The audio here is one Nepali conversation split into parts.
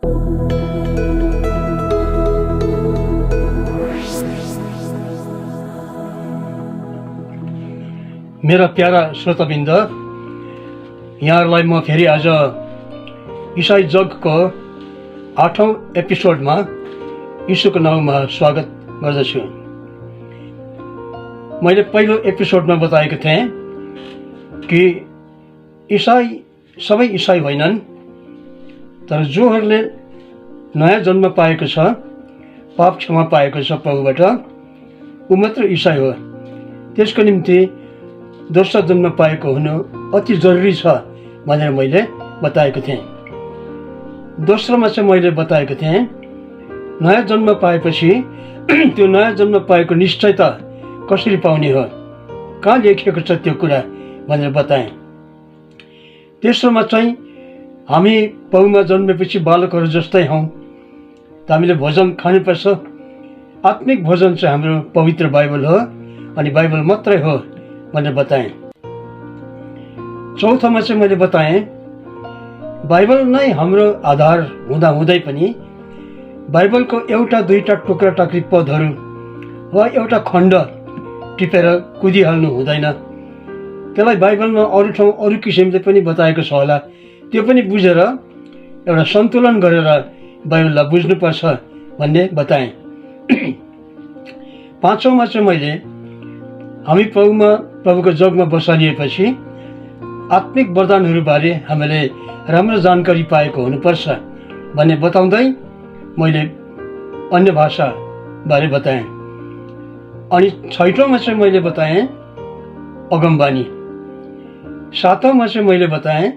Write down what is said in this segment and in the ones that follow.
मेरा प्यारा श्रोताबिन्द, यहाँहरूलाई म फेरि आज इसाई जगको 8औं एपिसोडमा यीशुको नाउँमा स्वागत गर्दछु। मैले पहिलो एपिसोडमा बताएको थिएँ कि सबै इसाई होइनन्, तर जोहरूले नयाँ जन्म पाएको छ, पाप क्षमा पाएको छ प्रभुबाट, ऊ मात्र इसाई हो। त्यसको निम्ति दोस्रो जन्म पाएको हुनु अति जरुरी छ भनेर मैले बताएको थिएँ। दोस्रोमा चाहिँ मैले बताएको थिएँ नयाँ जन्म पाएपछि त्यो नयाँ जन्म पाएको निश्चयता कसरी पाउने हो, कहाँ लेखिएको छ त्यो कुरा भनेर बताएँ। तेस्रोमा चाहिँ हामी प्रभुमा जन्मेपछि बालकहरू जस्तै हौँ, त हामीले भोजन खानुपर्छ। आत्मिक भोजन चाहिँ हाम्रो पवित्र बाइबल हो अनि बाइबल मात्रै हो भनेर बताएँ। चौथोमा चाहिँ मैले बताएँ बाइबल नै हाम्रो आधार हुँदा हुँदै पनि बाइबलको एउटा दुईटा टुक्रा टाक्री पदहरू वा एउटा खण्ड टिपेर कुदिहाल्नु हुँदैन। त्यसलाई बाइबलमा अरू ठाउँ अरू किसिमले पनि बताएको छ होला, त्यो पनि बुझेर एउटा सन्तुलन गरेर बाइबललाई बुझ्नुपर्छ भन्ने बताएँ। पाँचौँमा चाहिँ मैले हामी प्रभुको जगमा बसालिएपछि आत्मिक वरदानहरूबारे हामीले राम्रो जानकारी पाएको हुनुपर्छ भन्ने बताउँदै मैले अन्य भाषाबारे बताएँ। अनि छैटौँमा चाहिँ मैले बताएँ अगमबानी। सातौँमा चाहिँ मैले बताएँ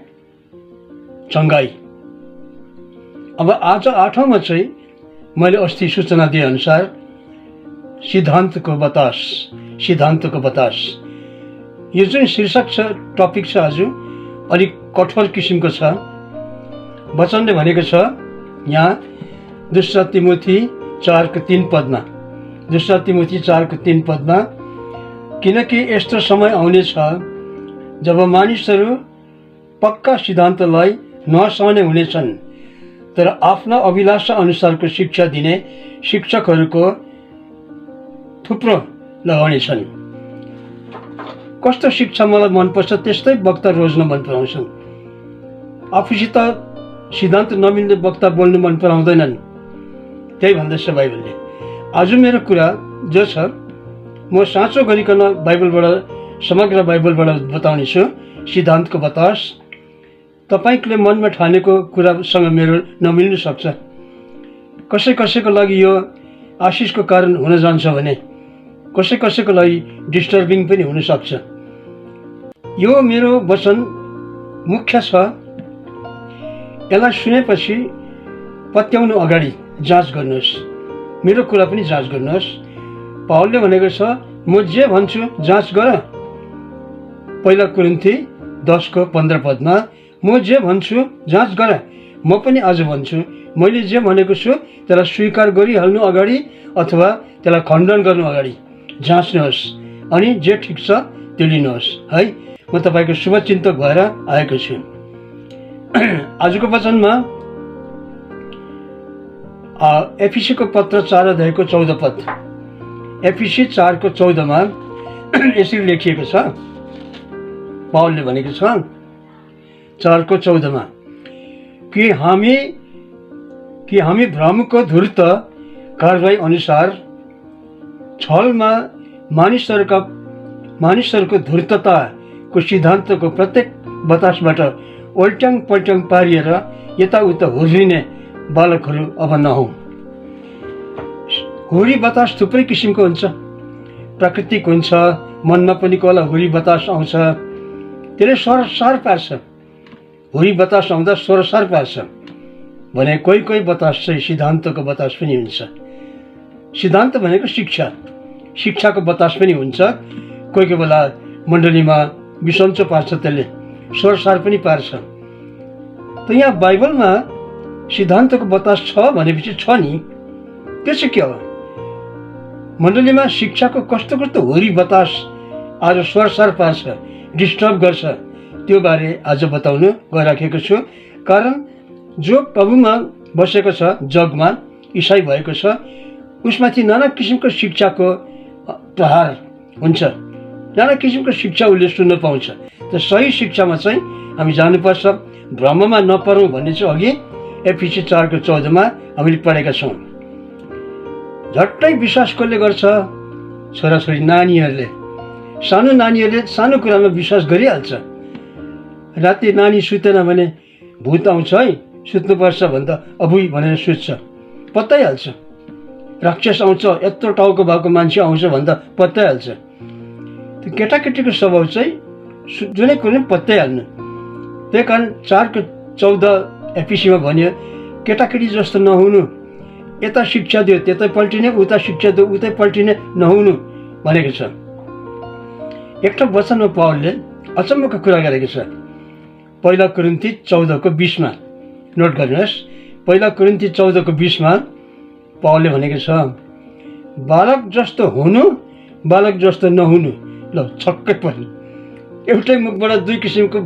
चङ्गाई। अब आज आठौँमा चाहिँ मैले अस्ति सूचना दिए अनुसार सिद्धान्तको बतास। यो जुन शीर्षक छ, टपिक छ, आज अलिक कठोर किसिमको छ। वचनले भनेको छ यहाँ दुसरा तिमोथी 4:3 पदमा, दुसरा तिमोथी 4:3 पदमा, किनकि यस्तो समय आउनेछ जब मानिसहरू पक्का सिद्धान्तलाई नसहने हुनेछन्, तर आफ्ना अभिलाषा अनुसारको शिक्षा दिने शिक्षकहरूको थुप्रो लगाउनेछन्। कस्तो शिक्षा मलाई मनपर्छ त्यस्तै वक्ता रोज्न मन पराउँछन्। आफूसित सिद्धान्त नमिल्ने वक्ता बोल्नु मन पराउँदैनन्, त्यही भन्दैछ बाइबलले। आज मेरो कुरा जो छ म साँचो गरिकन बाइबलबाट, समग्र बाइबलबाट बताउने छु। सिद्धान्तको बतास तपाईँले मनमा ठानेको कुरासँग मेरो नमिल्नु सक्छ। कसैको लागि यो आशिषको कारण हुन जान्छ भने कसैको लागि डिस्टर्बिङ पनि हुन सक्छ। यो मेरो वचन मुख्य छ। यसलाई सुनेपछि पत्याउनु अगाडि जाँच गर्नुहोस्, मेरो कुरा पनि जाँच गर्नुहोस्। पावलले भनेको छ म जे भन्छु जाँच गर। पहिला कुरिन्थी 10:15 पदमा म जे भन्छु जाँच गर। म पनि आज भन्छु, मैले जे भनेको छु त्यसलाई स्वीकार गरिहाल्नु अगाडि अथवा त्यसलाई खण्डन गर्नु अगाडि जाँच्नुहोस् अनि जे ठिक छ त्यो लिनुहोस् है। म तपाईँको शुभचिन्तक भएर आएको छु। आजको वचनमा एफिसीको पत्र 4:14 पद, एफिसी 4:14मा यसरी लेखिएको छ। पावलले भनेको छ 4:14मा कि हामी भ्रमको धूर्त कारवाही अनुसार छलमा मानिसहरूको धूर्तताको सिद्धान्तको प्रत्येक बतासबाट ओल्ट्याङ पल्ट्याङ पारिएर यताउता हुर्लिने बालकहरू अब नहौँ। हुरी बतास थुप्रै किसिमको हुन्छ। प्राकृतिक हुन्छ, मनमा पनि कोला हुरी बतास आउँछ, त्यसले सरसार पार्छ। हुरी बतास आउँदा सरसार पार्छ भने कोही बतास चाहिँ सिद्धान्तको बतास पनि हुन्छ। सिद्धान्त भनेको शिक्षाको बतास पनि हुन्छ। कोही बेला मण्डलीमा बिसन्चो पार्छ, त्यसले सरसार पनि पार्छ। त यहाँ बाइबलमा सिद्धान्तको बतास छ भनेपछि छ नि, त्यो चाहिँ के हो? मण्डलीमा शिक्षाको कस्तो हुरी बतास आज सरसार पार्छ, डिस्टर्ब गर्छ, त्यो बारे आज बताउन गइराखेको छु। कारण जो प्रभुमा बसेको छ जगमा, इसाई भएको छ, उसमाथि नाना किसिमको शिक्षाको प्रहार हुन्छ, नाना किसिमको शिक्षा उसले सुन्न पाउँछ। त सही शिक्षामा चाहिँ हामी जानुपर्छ, भ्रममा नपरौँ भन्ने चाहिँ अघि एफिसी 4:14 हामीले पढेका छौँ। झट्टै विश्वास कसले गर्छ? छोराछोरी नानीहरूले, सानो नानीहरूले सानो कुरामा विश्वास गरिहाल्छ। राति नानी सुतेन भने भूत आउँछ है, सुत्नुपर्छ भन्दा अबुई भनेर सुत्छ, पत्ताइहाल्छ। राक्षस आउँछ, यत्रो टाउको भएको मान्छे आउँछ भन्दा पत्ताइहाल्छ। त्यो केटाकेटीको स्वभाव चाहिँ जुनै कुरो पनि पत्ताइहाल्नु। त्यही कारण 4:14 एफिसीमा भन्यो, केटाकेटी जस्तो नहुनु, यता शिक्षा दियो त्यतै पल्टिने, उता शिक्षा दियो उतै पल्टिने नहुनु भनेको छ। एउटा वचनमा पावलले अचम्मको कुरा गरेको छ। 1 कोरिन्थी 14:20 नोट गर्नुहोस्। 1 कोरिन्थी 14:20 पावलले भनेको छ, बालक जस्तो हुनु, बालक जस्तो नहुनु। ल छक्कै पर्नु, एउटै मुखबाट दुई किसिमको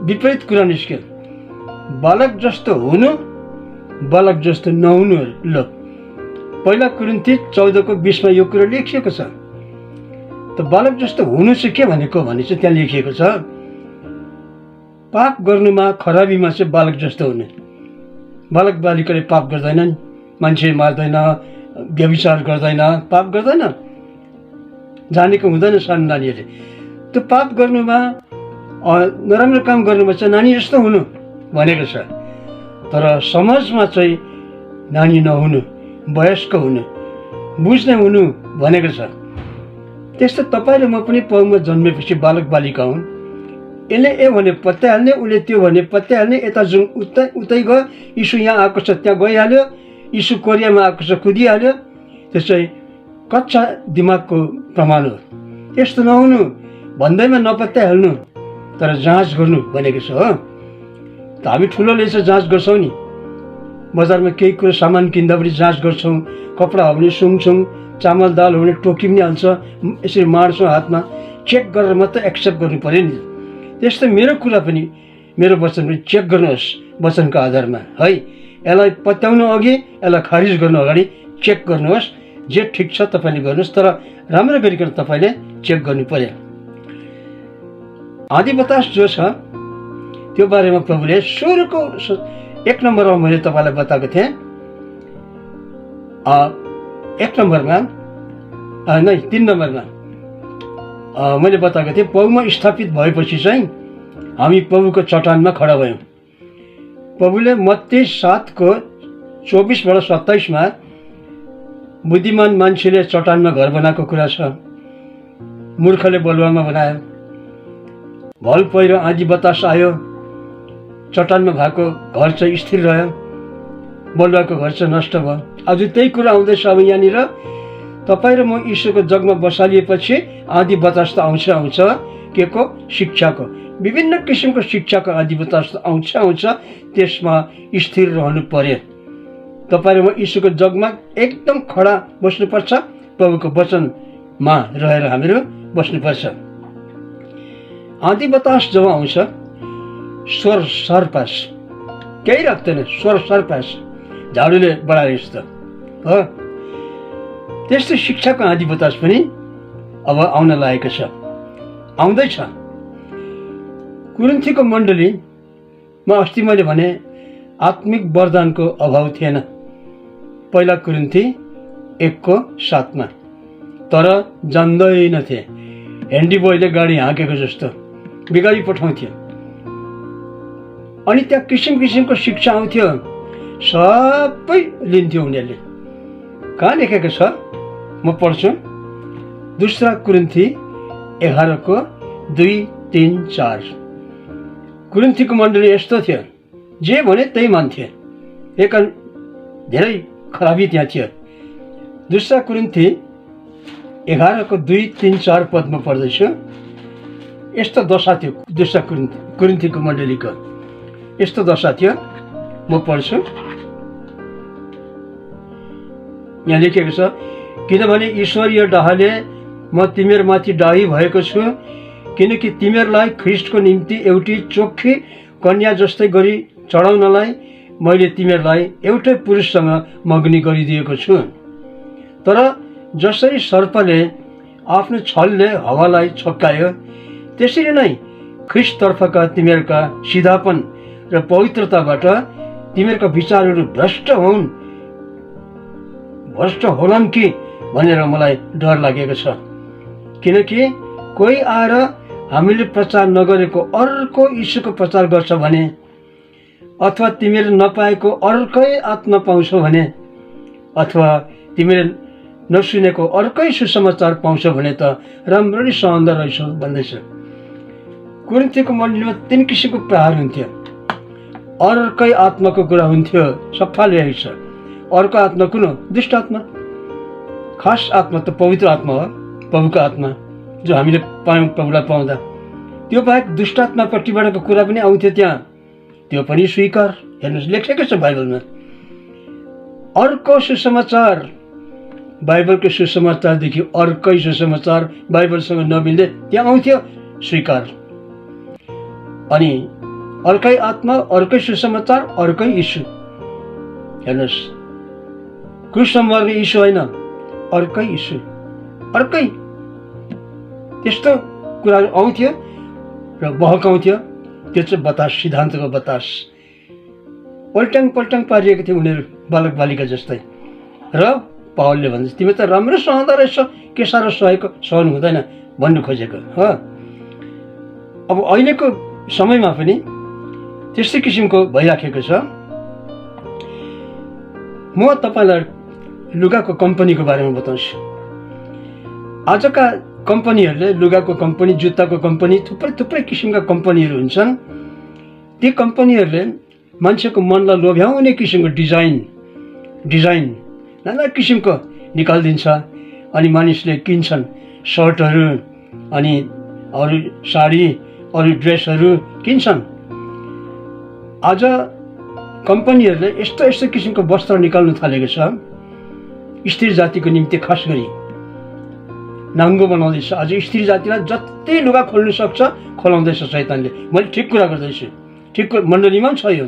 विपरीत कुरा निस्क्यो। बालक जस्तो हुनु, बालक जस्तो नहुनु। ल 1 कोरिन्थी 14:20 यो कुरा लेखिएको छ। त बालक जस्तो हुनु चाहिँ के भनेको भने चाहिँ त्यहाँ लेखिएको छ, पाप गर्नुमा, खराबीमा चाहिँ बालक जस्तो हुने। बालक बालिकाले पाप गर्दैनन्, मान्छे मार्दैन, व्यभिचार गर्दैन, पाप गर्दैन, जानेको हुँदैन सानो नानीहरूले। त्यो पाप गर्नुमा, नराम्रो काम गर्नुमा चाहिँ नानी जस्तो हुनु भनेको छ। तर समाजमा चाहिँ नानी नहुनु, वयस्क हुनु, बुझ्ने हुनु भनेको छ। त्यस्तो तपाईँ र म पनि पौमा जन्मेपछि बालक बालिका हुन्। यसले ए भने पत्याइहाल्ने, उसले त्यो भने पत्याइहाल्ने, यता जुन उतै गयो, यीशु यहाँ आएको छ त्यहाँ गइहाल्यो, यीशु कोरियामा आएको छ कुदिहाल्यो। त्यो चाहिँ कच्चा दिमागको प्रमाण हो। यस्तो नहुनु भन्दैमा नपत्याइहाल्नु, तर जाँच गर्नु भनेको छ हो। त हामी ठुलोले चाहिँ जाँच गर्छौँ नि, बजारमा केही कुरो सामान किन्दा पनि जाँच गर्छौँ, कपडा हो भने सुँग्छौँ, चामल दाल हो भने टोकी पनि हाल्छ, यसरी मार्छौँ हातमा, चेक गरेर मात्रै एक्सेप्ट गर्नु पऱ्यो नि। त्यस्तै मेरो कुरा पनि, मेरो वचन पनि चेक गर्नुहोस् वचनको आधारमा है। यसलाई पत्याउनु अघि, यसलाई खारिज गर्नु अगाडि चेक गर्नुहोस्। जे ठिक छ तपाईँले गर्नुहोस्, तर राम्रो गरिकन तपाईँले चेक गर्नु पर्यो। आदि बतास जो छ त्यो बारेमा प्रभुले सुरुको 1 नम्बरमा मैले तपाईँलाई बताएको थिएँ। 1 नम्बरमा नै 3 नम्बरमा मैले बताएको थिएँ, प्रभुमा स्थापित भएपछि चाहिँ हामी प्रभुको चट्टानमा खडा भयौँ। प्रभुले मत्ती 7:24-27 बुद्धिमान मान्छेले चट्टानमा घर बनाएको कुरा छ, मूर्खले बलुवामा बनायो। भल पहिरो आँधी बतास आयो, चट्टानमा भएको घर चाहिँ स्थिर रह्यो, बलुवाको घर चाहिँ नष्ट भयो। आज त्यही कुरा आउँदैछ। अब यहाँनिर तपाईँ र म ईश्वरको जगमा बसालिएपछि आँधी बतास त आउँछ के को? शिक्षाको, विभिन्न किसिमको शिक्षाको आँधी बतास त आउँछ। त्यसमा स्थिर रहनु पर्यो। तपाईँ र म ईश्वरको जगमा एकदम खडा बस्नुपर्छ, प्रभुको वचनमा रहेर हामीहरू बस्नुपर्छ। आँधी बतास जब आउँछ, स्वर सरपास, केही राख्दैन, स्वर सरपास, झाडुले बढाए जस्तो हो। त्यस्तै शिक्षाको आँधी बतास पनि अब आउन लागेको छ, आउँदैछ। कुरिन्थीको मण्डलीमा अस्ति मैले भने आत्मिक वरदानको अभाव थिएन, 1 कोरिन्थी 1:7 तर जान्दैनथे, हेन्डी बोयले गाडी हाँकेको जस्तो बिगाडी पठाउँथ्यो। अनि त्यहाँ किसिम किसिमको शिक्षा आउँथ्यो, सबै लिन्थ्यो उनीहरूले। कहाँ लेखेको छ म पढ्छु, 2 कोरिन्थी 11:2-3-4। कुरिन्थीको मण्डली यस्तो थियो, जे भने त्यही मान्थे, एक धेरै खराबी त्यहाँ थियो। 2 कोरिन्थी 11:2-3-4 पदमा पढ्दैछु। यस्तो दशा थियो 2 कोरिन्थीको मण्डलीको, यस्तो दशा थियो। म पढ्छु, यहाँ लेखेको छ, किनभने ईश्वरीय डाहले म तिमीहरूमाथि डाही भएको छु, किनकि तिमीहरूलाई ख्रिस्टको निम्ति एउटी चोखी कन्या जस्तै गरी चढाउनलाई मैले तिमीहरूलाई एउटै पुरुषसँग मग्नी गरिदिएको छु। तर जसरी सर्पले आफ्नो छलले हावालाई छक्कायो, त्यसरी नै ख्रिस्टतर्फका तिमीहरूका सिधापन र पवित्रताबाट तिमीहरूका विचारहरू भ्रष्ट होलान् कि भनेर मलाई डर लागेको छ। किनकि कोही आएर हामीले प्रचार नगरेको अर्को यीशुको प्रचार गर्छ भने, अथवा तिमीले नपाएको अर्कै आत्मा पाउँछौ भने, अथवा तिमीले नसुनेको अर्कै सुसमाचार पाउँछ भने त राम्ररी सहँदो रहेछौ भन्दैछ। कोरिन्थीको मण्डलीमा 3 किसिमको प्रहार हुन्थ्यो। अर्कै आत्माको कुरा हुन्थ्यो, सफा ल्याइछ। अर्को आत्मा कुन हो? दुष्ट आत्मा। खास आत्मा त पवित्र आत्मा हो, प्रभुको आत्मा, जो हामीले पायौँ प्रभुलाई पाउँदा। त्यो बाहेक दुष्ट आत्मापट्टिबाटको कुरा पनि आउँथ्यो त्यहाँ, त्यो पनि स्वीकार। हेर्नुहोस्, लेखेको छ बाइबलमा। अर्को सुसमाचार, बाइबलको सुसमाचारदेखि अर्कै सुसमाचार बाइबलसँग नमिल्दै त्यहाँ आउँथ्यो, स्वीकार। अनि अर्कै आत्मा, अर्कै सुसमाचार, अर्कै यीशु। हेर्नुहोस्, क्रुसमा मर्ने यीशु होइन, अर्कै यीशु, अर्कै। त्यस्तो कुराहरू आउँथ्यो र बहकाउँथ्यो। त्यो चाहिँ बतास, सिद्धान्तको बतास। पल्टाङ पारिएको थियो उनीहरू, बालक बालिका जस्तै। र पावलले भन्छ, तिमी त राम्रो सहँदो रहेछ, के साह्रो सहनु हुँदैन भन्नु खोजेको हो। अब अहिलेको समयमा पनि त्यस्तै किसिमको भइराखेको छ। म तपाईँलाई लुगाको कम्पनीको बारेमा बताउँछु। आजका कम्पनीहरूले, लुगाको कम्पनी, जुत्ताको कम्पनी, थुप्रै किसिमका कम्पनीहरू हुन्छन्। ती कम्पनीहरूले मान्छेको मनलाई लोभ्याउने किसिमको डिजाइन नाना किसिमको निकालिदिन्छ। अनि मानिसले किन्छन्, सर्टहरू, अनि अरू साडी, अरू ड्रेसहरू किन्छन्। आज कम्पनीहरूले यस्तो किसिमको वस्त्र निकाल्नु थालेको छ, स्त्री जातिको निम्ति खास गरी नाङ्गो बनाउँदैछ। आज स्त्री जातिलाई जति लुगा खोल्नु सक्छ खोलाउँदैछ शैतानले। मैले ठिक कुरा गर्दैछु, ठिक मण्डलीमा पनि छ, यो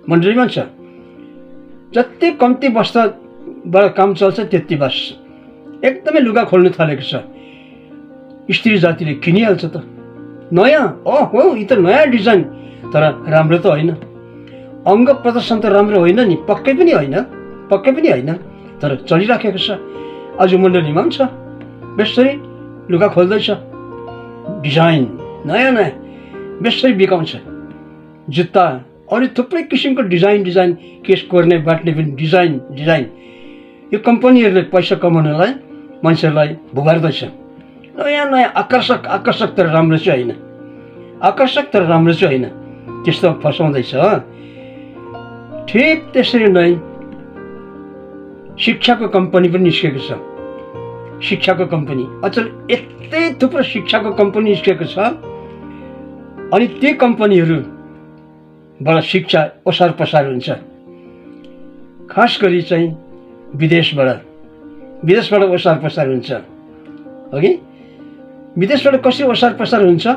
मण्डलीमा पनि छ। जति कम्ती वस्त्रबाट काम चल्छ त्यति बस एकदमै लुगा खोल्नु थालेको छ। स्त्री जातिले किनिहाल्छ त, नयाँ, हो यी त नयाँ डिजाइन, तर राम्रो त होइन। अङ्ग प्रदर्शन त राम्रो होइन नि, पक्कै पनि होइन, तर चलिराखेको छ। आज मण्डलीमा पनि छ, बेसरी लुगा खोल्दैछ, डिजाइन नयाँ बेसरी बिकाउँछ। जुत्ता, अरू थुप्रै किसिमको डिजाइन, केस कोर्ने बाट्ने पनि डिजाइन। यो कम्पनीहरूले पैसा कमाउनलाई मान्छेहरूलाई भुगार्दैछ। नयाँ आकर्षक तर राम्रो चाहिँ होइन, त्यस्तो फसाउँदैछ। ठिक त्यसरी नै शिक्षाको कम्पनी पनि निस्केको छ। शिक्षाको कम्पनी, अचल यस्तै थुप्रो शिक्षाको कम्पनी निस्केको छ। अनि ती कम्पनीहरूबाट शिक्षा ओसार पसार हुन्छ, खास गरी चाहिँ विदेशबाट ओसार पसार हुन्छ। अघि विदेशबाट कसरी ओसार पसार हुन्छ?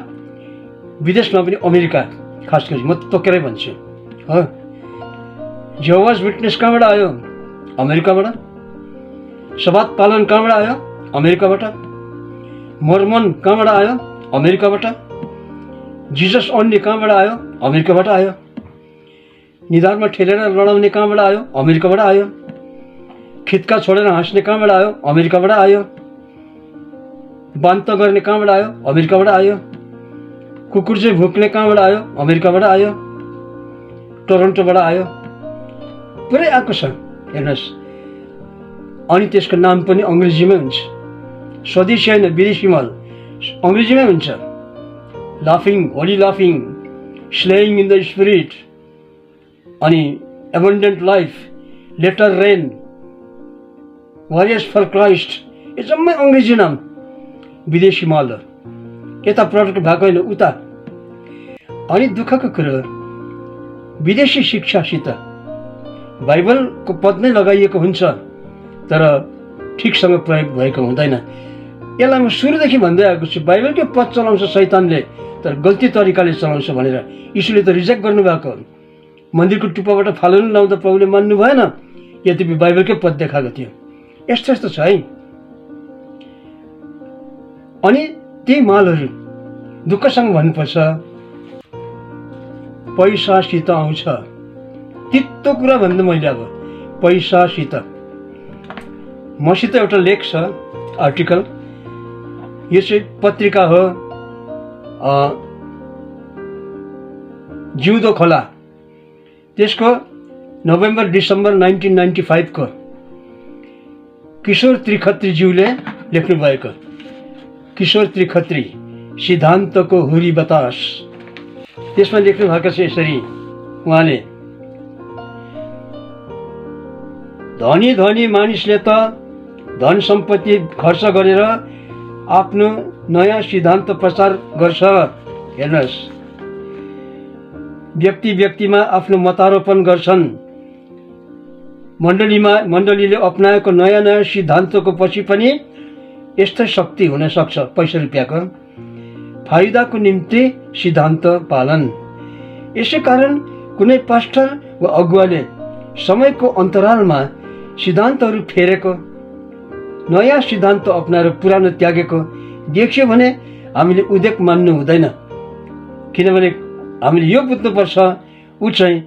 विदेशमा पनि अमेरिका, खास गरी म तोकेरै भन्छु हो। जेहोवाज विटनेस कहाँबाट आयो? अमेरिकाबाट। सबात पालन कहाँबाट आयो? अमेरिकाबाट। मोर्मन कहाँबाट आयो? अमेरिकाबाट। जिजस ओन्ली कहाँबाट आयो? अमेरिकाबाट आयो। निधारमा ठेलेर लडाउने कहाँबाट आयो? अमेरिकाबाट आयो। खित्का छोडेर हाँस्ने कहाँबाट आयो? अमेरिकाबाट आयो। बान्त गर्ने कहाँबाट आयो? अमेरिकाबाट आयो। कुकुर चाहिँ भुक्ने कहाँबाट आयो? अमेरिकाबाट आयो। टोरन्टोबाट आयो, पुरै आएको छ। हेर्नुहोस्, अनि त्यसको नाम पनि अङ्ग्रेजीमै हुन्छ। स्वदेशी होइन, विदेशी माल अङ्ग्रेजीमै हुन्छ। होली लाफिङ, स्लेइङ इन द स्पिरिट, अनि abundant life, latter rain, warriors for Christ, यो जम्मै अङ्ग्रेजी नाम, विदेशी माल हो। यता प्रडक्ट भएको होइन, उता। अनि दुःखको कुरो, विदेशी शिक्षासित बाइबलको पद नै लगाइएको हुन्छ, तर ठिकसँग प्रयोग भएको हुँदैन। यसलाई म सुरुदेखि भन्दै आएको छु, बाइबलकै पद चलाउँछ शैतानले, तर गल्ती तरिकाले चलाउँछ भनेर। यीशुले त रिजेक्ट गर्नुभएको हो। मन्दिरको टुप्पाबाट फालुन लाउँदा प्रभुले मान्नु भएन, यद्यपि बाइबलकै पद देखाएको थियो। यस्तो यस्तो छ है। अनि त्यही मालहरू दुःखसँग भन्नुपर्छ, पैसासित आउँछ। तितो कुरा भन्दा मैले अब पैसासित। मसित एउटा लेख छ, आर्टिकल, यो चाहिँ पत्रिका हो जिउँदो खोला, त्यसको नोभेम्बर डिसेम्बर 1995 को किशोर त्रिखत्रीज्यूले लेख्नु भएको। किशोर त्रिखत्री, सिद्धान्तको हुरी बतास, त्यसमा लेख्नु भएको छ यसरी, उहाँले धनी धनी मानिसले त धन सम्पत्ति खर्च गरेर आफ्नो नयाँ सिद्धान्त प्रचार गर्छ। हेर्नुहोस्, व्यक्ति व्यक्तिमा आफ्नो मतारोपण गर्छन्। मण्डलीले अपनाएको नयाँ नयाँ सिद्धान्तको पछि पनि यस्तै शक्ति हुन सक्छ। पैसा रुपियाँको फाइदाको निम्ति सिद्धान्त पालन। यसै कारण कुनै पास्टर वा अगुवाले समयको अन्तरालमा सिद्धान्तहरू फेरेको, नयाँ सिद्धान्त अपनाएर पुरानो त्यागेको देखियो भने हामीले उदेक मान्नु हुँदैन। किनभने हामीले यो बुझ्नुपर्छ, ऊ चाहिँ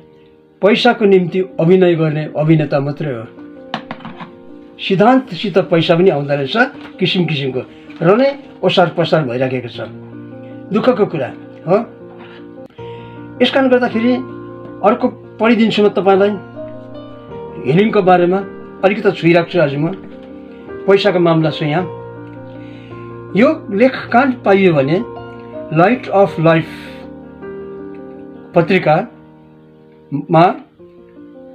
पैसाको निम्ति अभिनय गर्ने अभिनेता मात्रै हो। सिद्धान्तसित पैसा पनि आउँदो रहेछ, किसिम किसिमको र नै ओसार पसार भइराखेको छ। दुःखको कुरा हो। यस कारण गर्दाखेरि अर्को पढिदिन्छु म तपाईँलाई हिलिङको बारेमा, अलिकति छुइराख्छु आज म। पैसाको मामला छ यहाँ। यो लेख कहाँ पाइयो भने लाइट अफ लाइफ पत्रिकामा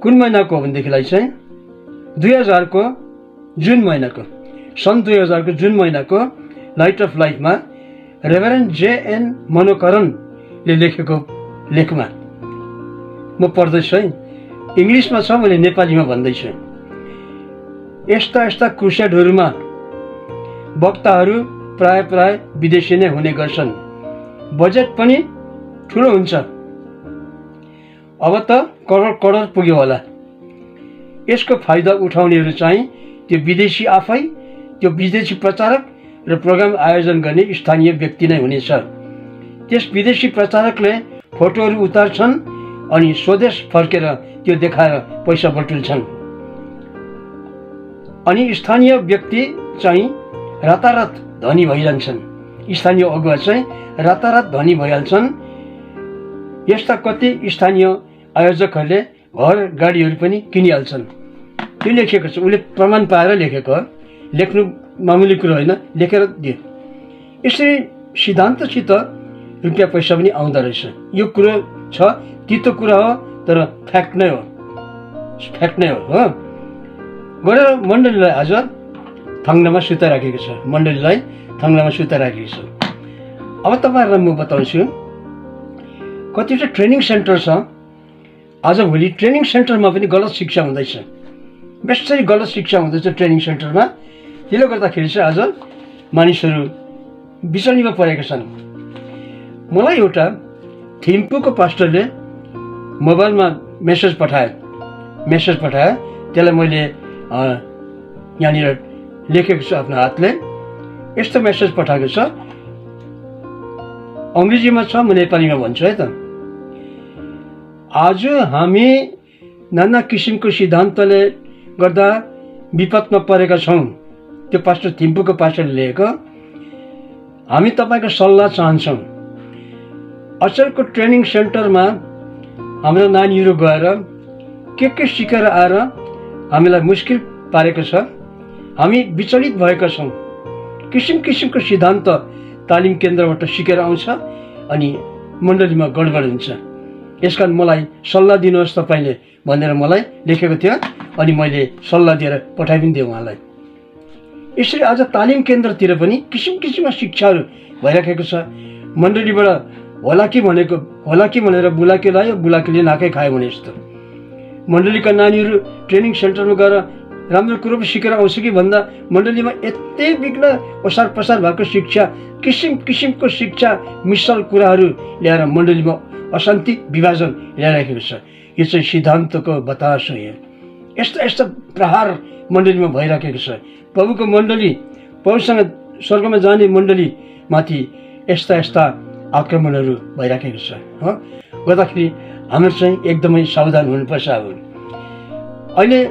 कुन महिनाको हो भनेदेखिलाई चाहिँ 2000 को जुन महिनाको, सन् 2000 को जुन महिनाको लाइट अफ लाइफमा रेभरेन्ड JN मनोकरणले लेखेको लेखमा म पढ्दैछु है। इङ्ग्लिसमा छ, मैले नेपालीमा भन्दैछु। यस्ता यस्ता क्रुसेडहरूमा वक्ताहरू प्राय विदेशी नै हुने गर्छन्। बजेट पनि ठुलो हुन्छ। अब त करोड पुग्यो होला। यसको फाइदा उठाउनेहरू चाहिँ त्यो विदेशी आफै, त्यो विदेशी प्रचारक र प्रोग्राम आयोजन गर्ने स्थानीय व्यक्ति नै हुनेछ। त्यस विदेशी प्रचारकले फोटोहरू उतार्छन् अनि स्वदेश फर्केर त्यो देखाएर पैसा बटुल्छन्। अनि स्थानीय व्यक्ति चाहिँ रातारात धनी भइरहन्छन्। स्थानीय अगुवा चाहिँ रातारात धनी भइहाल्छन्। यस्ता कति स्थानीय आयोजकहरूले घर गाडीहरू पनि किनिहाल्छन्। त्यो लेखेको छ, उसले प्रमाण पाएर लेखेको, लेख्नु मामुली कुरो होइन, लेखेर दियो। यसरी सिद्धान्तसित रुपियाँ पैसा पनि आउँदो रहेछ। यो कुरो छ, तितो कुरा हो, तर फ्याक्ट नै हो, फ्याक्ट नै हो। गरेर मण्डलीलाई आज थङ्नामा सुताइराखेको छ, मण्डलीलाई थङ्नामा सुताइराखेको छ। अब तपाईँहरूलाई म बताउँछु, कतिवटा ट्रेनिङ सेन्टर छ। आजभोलि ट्रेनिङ सेन्टरमा पनि गलत शिक्षा हुँदैछ, बेसरी गलत शिक्षा हुँदैछ ट्रेनिङ सेन्टरमा। त्यसले गर्दाखेरि चाहिँ आज मानिसहरू बिचल्लीमा परेका छन्। मलाई एउटा थिम्पूको पास्टरले मोबाइलमा मेसेज पठायो, त्यसलाई मैले यहाँनिर लेखेको छु आफ्नो हातले। यस्तो मेसेज पठाएको छ, अङ्ग्रेजीमा छ, म नेपालीमा भन्छु है त। आज हामी नाना किसिमको सिद्धान्तले गर्दा विपदमा परेका छौँ। त्यो पास्टर थिम्पूको पास्टरले लेखेको। हामी तपाईँको सल्लाह चाहन्छौँ। अचेलको ट्रेनिङ सेन्टरमा हाम्रो नानीहरू गएर के सिकेर आएर हामीलाई मुस्किल पारेको छ। हामी विचलित भएका छौँ। किसिम किसिमको सिद्धान्त तालिम केन्द्रबाट सिकेर आउँछ अनि मण्डलीमा गडबड हुन्छ। यसकारण मलाई सल्लाह दिनुहोस् तपाईँले भनेर मलाई लेखेको थियो अनि मैले सल्लाह दिएर पठाइ पनि दिएँ उहाँलाई। यसरी आज तालिम केन्द्रतिर पनि किसिम किसिमका शिक्षाहरू भइराखेको छ। मण्डलीबाट होला कि भनेर बुलाकी लायो, बुलाकीले नाकै खायो भने जस्तो। मण्डलीका नानीहरू ट्रेनिङ सेन्टरमा गएर राम्रो कुरो पनि सिकेर आउँछ कि भन्दा मण्डलीमा यति बिग्न ओसार पसार भएको शिक्षा, किसिम किसिमको शिक्षा, मिसल कुराहरू ल्याएर मण्डलीमा अशान्ति विभाजन ल्याइराखेको छ। यो चाहिँ सिद्धान्तको बतास हो। यस्ता यस्ता प्रहार मण्डलीमा भइराखेको छ। प्रभुको मण्डली, प्रभुसँग स्वर्गमा जाने मण्डलीमाथि यस्ता यस्ता आक्रमणहरू भइराखेको छ। गर्दाखेरि हाम्रो चाहिँ एकदमै सावधान हुनुपर्छ। अब अहिले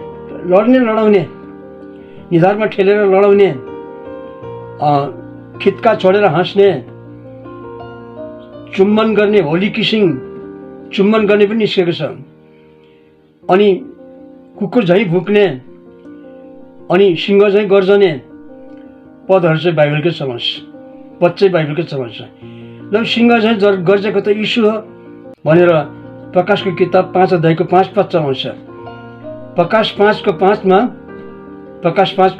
लड्ने लडाउने, निधारमा ठेलेर लडाउने, खित्का छोडेर हाँस्ने, चुम्बन गर्ने, होली किसिङ चुम्बन गर्ने पनि निस्केको छ। अनि कुकुर झैँ भुक्ने अनि सिंह झैँ गर्जने पदहरू चाहिँ बाइबलकै चलाउँछ, पद चाहिँ बाइबलकै चलाउँछ। ल सिंह झैँ गर्जेको त यीशु हो भनेर प्रकाशको किताब 5 अध्यायको 5 पद चलाउँछ। प्रकाश 5को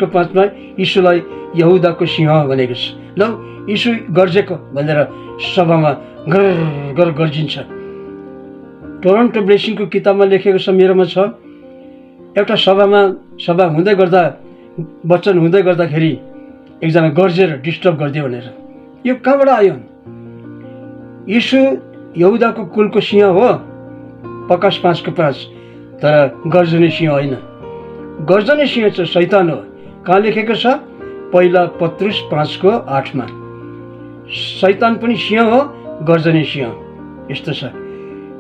5मा यीशुलाई यहुदाको सिंह भनेको छ। ल यीशु गर्जेको भनेर सभामा गर गर्जिन्छ। टोरन्टो ब्लेसिङको किताबमा लेखेको छ, मेरोमा छ। एउटा सभा हुँदै गर्दा, वचन हुँदै गर्दाखेरि एकजना गर्जेर डिस्टर्ब गरिदियो भनेर। यो कहाँबाट आयो? यीशु यहुदाको कुलको सिंह हो, प्रकाश 5को 5, तर गर्जने सिंह होइन। गर्जने सिंह चाहिँ शैतान हो। कहाँ लेखेको छ? पहिला पत्रुस 5को 8मा। शैतान पनि सिंह हो, गर्जने सिंह। यस्तो छ।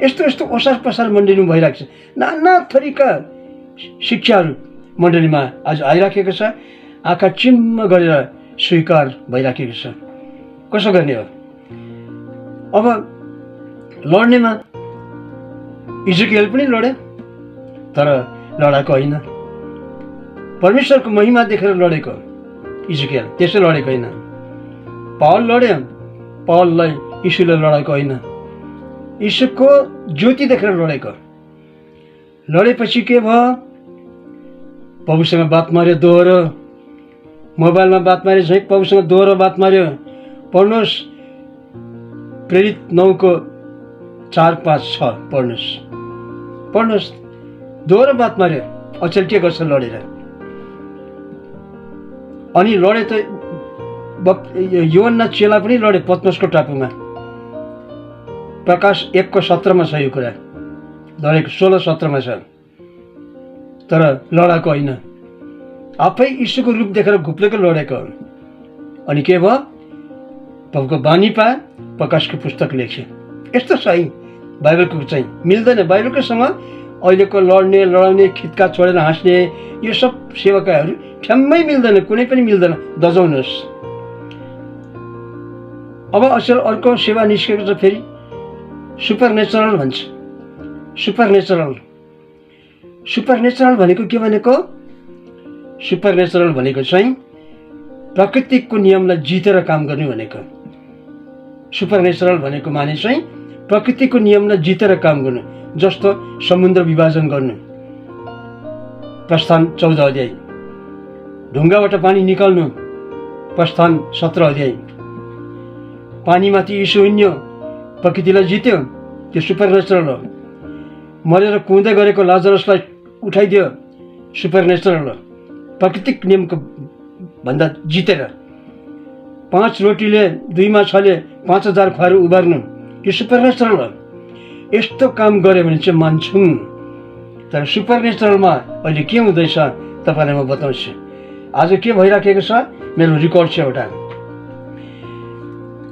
यस्तो यस्तो ओसार पसार मण्डलीमा भइरहेको छ। नाना थरीका शिक्षाहरू मण्डलीमा आज आइराखेको छ। आँखा चिम्म गरेर स्वीकार भइराखेको छ। कसो गर्ने हो? अब लड्नेमा इजकियल पनि लड्यो, तर लडाएको होइन। परमेश्वरको महिमा देखेर लडेको इजकियल, त्यसै लडेको होइन। पावल लड्यो, पावललाई यीशुले लडाएको होइन। यीशुको ज्योति देखेर लडेको। लडेपछि के भयो? प्रभुसँग बात मार्यो, दोहोरो मोबाइलमा बात मार्यो, झैँ प्रभुसँग दोहोरो बात मार्यो। पढ्नुहोस्, प्रेरित 9को 4-5-6 पढ्नुहोस्। दोहोरो बात मार्यो, अचेल के गर्छ लडेर। अनि लडे त योहन्ना चेला पनि लडे पत्मसको टापुमा। प्रकाश 1को 17मा छ यो कुरा। लडेको 16-17मा छ, तर लडाएको होइन। आफै यीशुको रूप देखेर घुप्लेको लडेको। अनि के भयो? प्रभुको बानी पाए, प्रकाशको पुस्तक लेख्यो। यस्तो छ है बाइबलको चाहिँ मिल्दैन। बाइबलकोसँग अहिलेको लड्ने लडाउने, खित्का छोडेर हाँस्ने यो सब सेवकाहरू ठ्याम्मै मिल्दैन, कुनै पनि मिल्दैन। दजाउनुहोस्। अब अचेल अर्को सेवा निस्केको छ, फेरि सुपरनेचरल भन्छ। सुपरनेचरल भनेको के भनेको? सुपरनेचरल भनेको चाहिँ प्राकृतिकको नियमलाई जितेर काम गर्ने भनेको। सुपरनेचरल भनेको माने चाहिँ प्रकृतिको नियमलाई जितेर काम गर्नु। जस्तो समुद्र विभाजन गर्नु, प्रस्थान 14 अध्याय। ढुङ्गाबाट पानी निकाल्नु, प्रस्थान 17 अध्याय। पानीमाथि यीशु हिँड्यो, प्रकृतिलाई जित्यो, त्यो सुपरनेचरल हो। मरेर कुँदै गरेको लाजरसलाई उठाइदियो, सुपरनेचरल हो। प्राकृतिक नियमको भन्दा जितेर 5 रोटीले 2 माछाले 5000 खुवाएर उबार्नु, यो सुपरनेचरल हो। यस्तो काम गऱ्यो भने चाहिँ मान्छौँ। तर सुपरनेचरलमा अहिले के हुँदैछ तपाईँलाई म बताउँछु। आज के भइराखेको छ? मेरो रेकर्ड छ एउटा।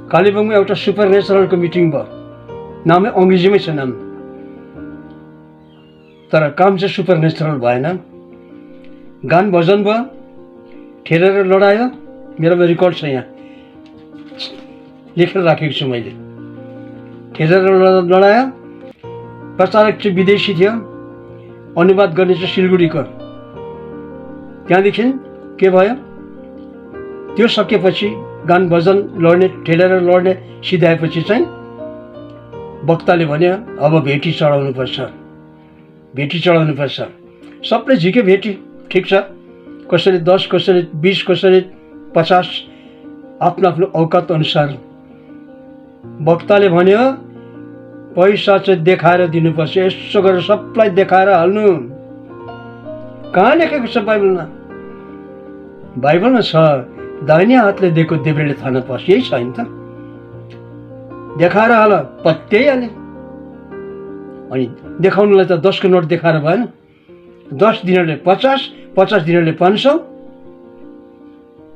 कालेबुङमा एउटा सुपरनेचरलको मिटिङ भयो। नामै अङ्ग्रेजीमै छ नाम, तर काम चाहिँ सुपरनेचरल भएन। गान भजन भयो, ठेलेर लडायो। मेरोमा रेकर्ड छ, यहाँ लेखेर राखेको छु मैले। ठेलेर लडायो। प्रचारक चाहिँ विदेशी थियो, अनुवाद गर्ने चाहिँ सिलगढीको। त्यहाँदेखि के भयो? त्यो सकेपछि गान भजन लड्ने, ठेलेर लड्ने सिधाएपछि चाहिँ वक्ताले भन्यो अब भेटी चढाउनुपर्छ। सबले झिके भेटी, ठिक छ। कसैले 10, कसैले 20, कसैले 50, आफ्नो आफ्नो औकात अनुसार। वक्ताले भन्यो पैसा चाहिँ देखाएर दिनुपर्छ, यसो गरेर सबलाई देखाएर हाल्नु। कहाँ लेखेको छ बाइबलमा? बाइबलमा छ दाहिने हातले दिएको देब्रेले थाहा नपाओस्, यही छ नि त। देखाएर हाल, पत्याइहाले। अनि देखाउनुलाई त 10 को नोट देखाएर भएन। 10 दिनेहरूले 50, 50 दिनेहरूले 500,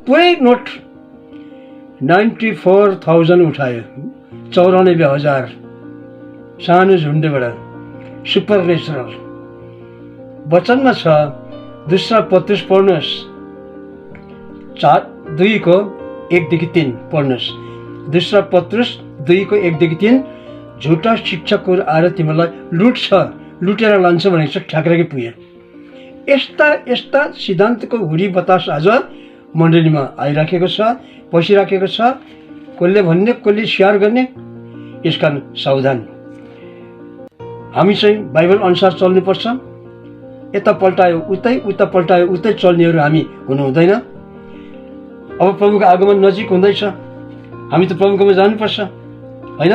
पुरै नोट 94,000 उठायो। 94,000 सानो झुन्डेबाट सुपर नेचुरल। वचनमा छ, दूसरा पत्रुस पढ्नुहोस् 2 को 1 देखि 3 पढ्नुहोस्। दूसरा पत्रुस 2 को 1 देखि 3, झुटा शिक्षकहरू आएर तिमीलाई लुटेर लान्छ भनेको छ, ठ्याक्कै पुगे। यस्ता सिद्धान्तको हुरी बतास आज मण्डलीमा आइराखेको छ, पसिराखेको छ। कसले भन्ने, कसले स्याहार गर्ने, यसकारण सावधान। हामी चाहिँ बाइबल अनुसार चल्नुपर्छ। यता पल्टायो उतै, उता पल्टायो उतै चल्नेहरू हामी हुनु हुँदैन। अब प्रभुको आगमन नजिक हुँदैछ, हामी त प्रभुकोमा जानुपर्छ, होइन?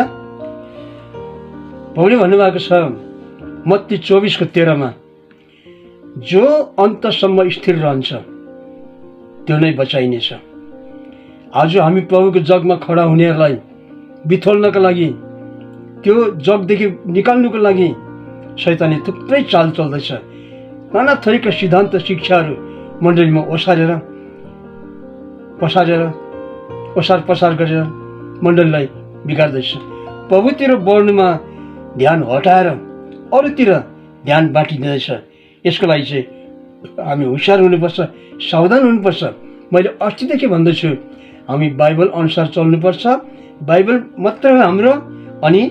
प्रभुले भन्नुभएको छ मत्ती 24 को 13 मा, जो अन्तसम्म स्थिर रहन्छ त्यो नै बचाइनेछ। आज हामी प्रभुको जगमा खडा हुनेहरूलाई बिथोल्नका लागि, त्यो जगदेखि निकाल्नुको लागि शैतानले थुप्रै चाल चल्दैछ। नाना थरीका सिद्धान्त शिक्षाहरू मण्डलीमा ओसार पसार गरेर मण्डलीलाई बिगार्दैछ। प्रभुतिर बढ्नुमा ध्यान हटाएर अरूतिर ध्यान बाँटिँदैछ। यसको लागि चाहिँ हामी होसियार हुनुपर्छ, सावधान हुनुपर्छ। मैले अस्तिदेखि भन्दैछु, हामी बाइबल अनुसार चल्नुपर्छ। बाइबल मात्र हो हाम्रो, अनि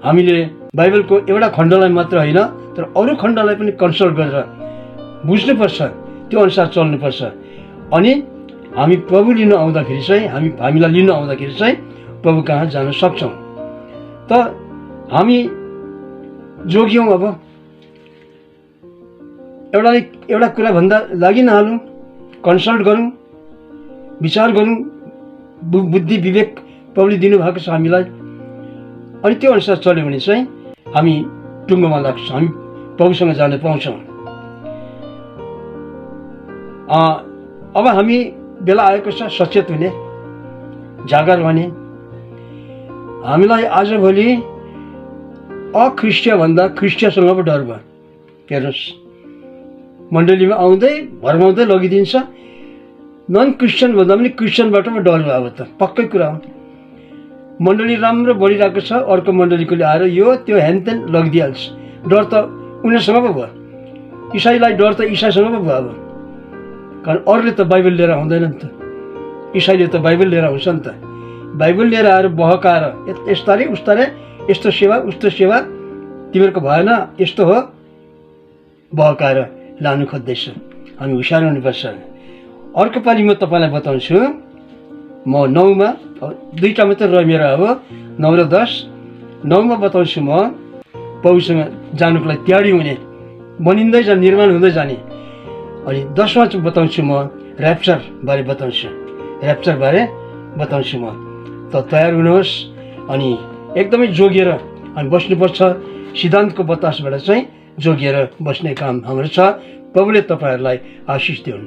हामीले बाइबलको एउटा खण्डलाई मात्र होइन तर अरू खण्डलाई पनि कन्सल्ट गरेर बुझ्नुपर्छ, त्यो अनुसार चल्नुपर्छ। अनि हामी प्रभु लिन आउँदाखेरि चाहिँ, हामीलाई लिन आउँदाखेरि चाहिँ प्रभु कहाँ जान सक्छौँ। त हामी जोगियौँ। अब एउटा कुरा भन्दा लागि नहालौँ, कन्सल्ट गरौँ, विचार गरौँ। बुद्धि विवेक प्रभुले दिनुभएको छ हामीलाई, अनि त्यो अनुसार चल्यो भने चाहिँ हामी टुङ्गोमा लाग्छौँ, हामी प्रभुसँग जान पाउँछौँ। अब हामी बेला आएको छ सचेत हुने, जागर भने। हामीलाई आजभोलि अख्रिस्टिय भन्दा ख्रिस्टियसँग पो डर भयो। हेर्नुहोस्, मण्डलीमा आउँदै भर्माउँदै लगिदिन्छ। नन क्रिस्चियन भन्दा पनि क्रिस्चियनबाट पो डर भयो। अब त पक्कै कुरा हो। मण्डली राम्रो बढिरहेको छ, अर्को मण्डलीकोले आएर यो त्यो हेनतेन लगिदिइहाल्छ। डर त उनीहरूसँग पो भयो। इसाईलाई डर त इसाईसँग पो भयो। अब कारण अरूले त बाइबल लिएर आउँदैन नि त, इसाईले त बाइबल लिएर आउँछ नि त। बाइबल लिएर आएर बहकाएर यस्तारे उस्तारे, यस्तो सेवा उस्तो सेवा तिमीहरूको भएन, यस्तो हो, बहकाएर लानु खोज्दैछ। हामी होसियार हुनुपर्छ। अर्को पालि म तपाईँलाई बताउँछु। म 9 मा, 2टा मात्रै रह्यो मेरो। अब 9 र 10, 9 मा बताउँछु म प्रभुसँग जानुको लागि तयारी हुने, बनिँदै जाने, निर्माण हुँदै जाने। अनि 10 मा चाहिँ बताउँछु म ऱ्याप्चर बारे बताउँछु म। त तयार हुनुहोस् अनि एकदमै जोगिएर हामी बस्नुपर्छ। सिद्धान्तको बतासबाट चाहिँ जोगिएर बस्ने काम हाम्रो छ। प्रभुले तपाईँहरूलाई आशिष दिउन्।